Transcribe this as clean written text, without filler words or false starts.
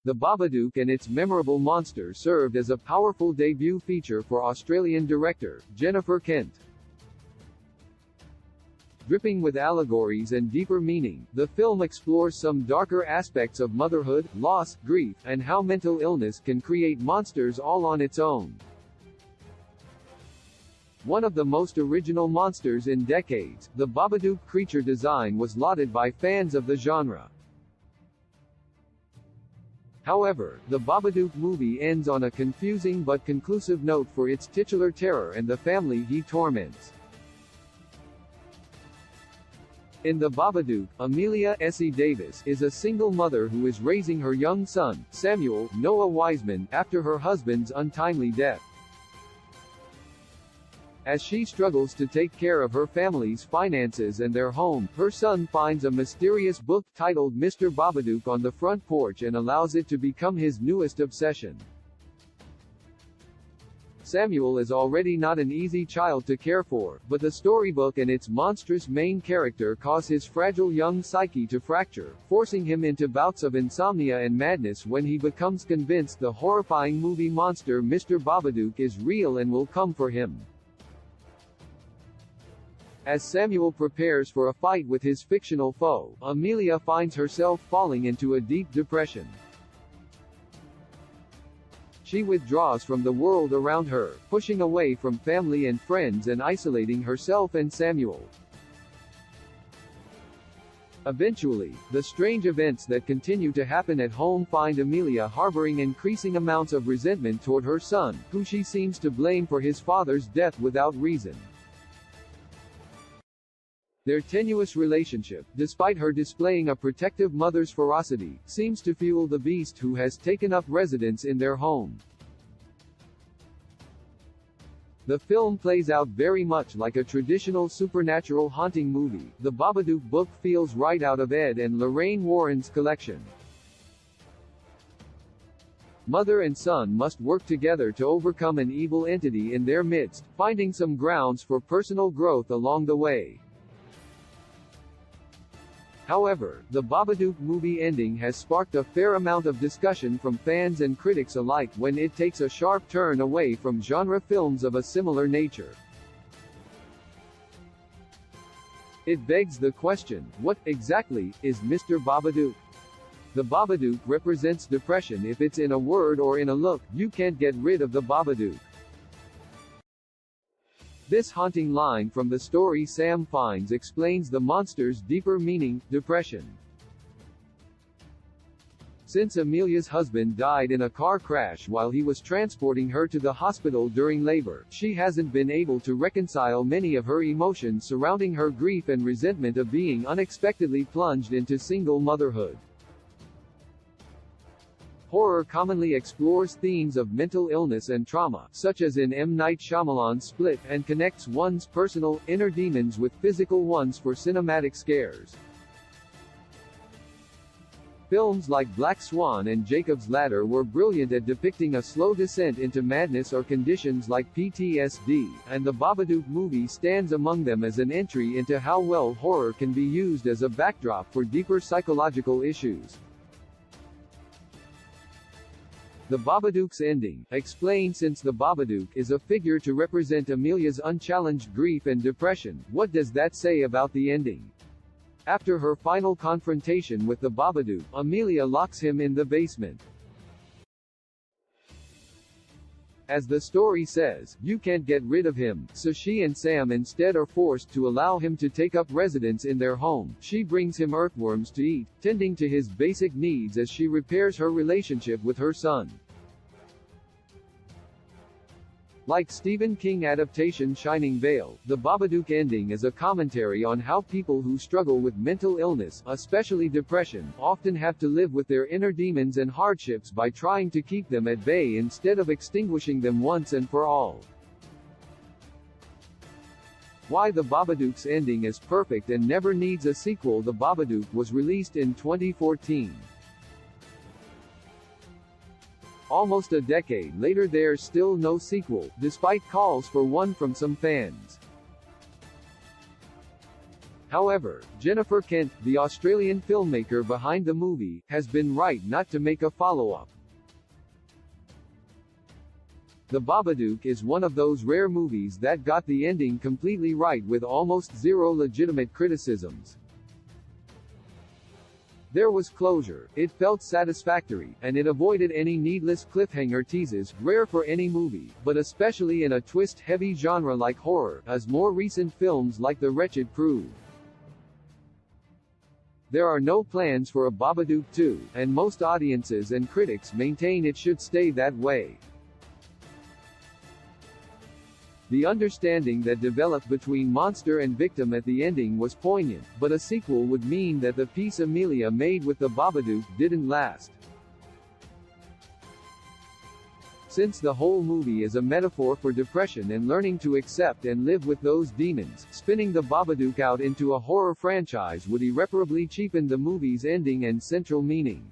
The Babadook and its memorable monster served as a powerful debut feature for Australian director Jennifer Kent. Dripping with allegories and deeper meaning, the film explores some darker aspects of motherhood, loss, grief, and how mental illness can create monsters all on its own. One of the most original monsters in decades, the Babadook creature design was lauded by fans of the genre. However, the Babadook movie ends on a confusing but conclusive note for its titular terror and the family he torments. In The Babadook, Amelia Essie Davis is a single mother who is raising her young son, Samuel Noah Wiseman, after her husband's untimely death. As she struggles to take care of her family's finances and their home, her son finds a mysterious book titled Mr. Babadook on the front porch and allows it to become his newest obsession. Samuel is already not an easy child to care for, but the storybook and its monstrous main character cause his fragile young psyche to fracture, forcing him into bouts of insomnia and madness when he becomes convinced the horrifying movie monster Mr. Babadook is real and will come for him. As Samuel prepares for a fight with his fictional foe, Amelia finds herself falling into a deep depression. She withdraws from the world around her, pushing away from family and friends and isolating herself and Samuel. Eventually, the strange events that continue to happen at home find Amelia harboring increasing amounts of resentment toward her son, who she seems to blame for his father's death without reason. Their tenuous relationship, despite her displaying a protective mother's ferocity, seems to fuel the beast who has taken up residence in their home. The film plays out very much like a traditional supernatural haunting movie. The Babadook book feels right out of Ed and Lorraine Warren's collection. Mother and son must work together to overcome an evil entity in their midst, finding some grounds for personal growth along the way. However, the Babadook movie ending has sparked a fair amount of discussion from fans and critics alike when it takes a sharp turn away from genre films of a similar nature. It begs the question, what, exactly, is Mr. Babadook? The Babadook represents depression if it's in a word or in a look. You can't get rid of the Babadook. This haunting line from the story Sam finds explains the monster's deeper meaning, depression. Since Amelia's husband died in a car crash while he was transporting her to the hospital during labor, she hasn't been able to reconcile many of her emotions surrounding her grief and resentment of being unexpectedly plunged into single motherhood. Horror commonly explores themes of mental illness and trauma, such as in M. Night Shyamalan's Split, and connects one's personal, inner demons with physical ones for cinematic scares. Films like Black Swan and Jacob's Ladder were brilliant at depicting a slow descent into madness or conditions like PTSD, and the Babadook movie stands among them as an entry into how well horror can be used as a backdrop for deeper psychological issues. The Babadook's ending, explained. Since the Babadook is a figure to represent Amelia's unchallenged grief and depression, what does that say about the ending? After her final confrontation with the Babadook, Amelia locks him in the basement. As the story says, you can't get rid of him, so she and Sam instead are forced to allow him to take up residence in their home. She brings him earthworms to eat, tending to his basic needs as she repairs her relationship with her son. Like Stephen King adaptation Shining Vale, the Babadook ending is a commentary on how people who struggle with mental illness, especially depression, often have to live with their inner demons and hardships by trying to keep them at bay instead of extinguishing them once and for all. Why the Babadook's ending is perfect and never needs a sequel. The Babadook was released in 2014. Almost a decade later, there's still no sequel, despite calls for one from some fans. However, Jennifer Kent, the Australian filmmaker behind the movie, has been right not to make a follow-up. The Babadook is one of those rare movies that got the ending completely right with almost zero legitimate criticisms. There was closure, it felt satisfactory, and it avoided any needless cliffhanger teases, rare for any movie, but especially in a twist-heavy genre like horror, as more recent films like The Wretched prove. There are no plans for a Babadook 2, and most audiences and critics maintain it should stay that way. The understanding that developed between monster and victim at the ending was poignant, but a sequel would mean that the peace Amelia made with the Babadook didn't last. Since the whole movie is a metaphor for depression and learning to accept and live with those demons, spinning the Babadook out into a horror franchise would irreparably cheapen the movie's ending and central meaning.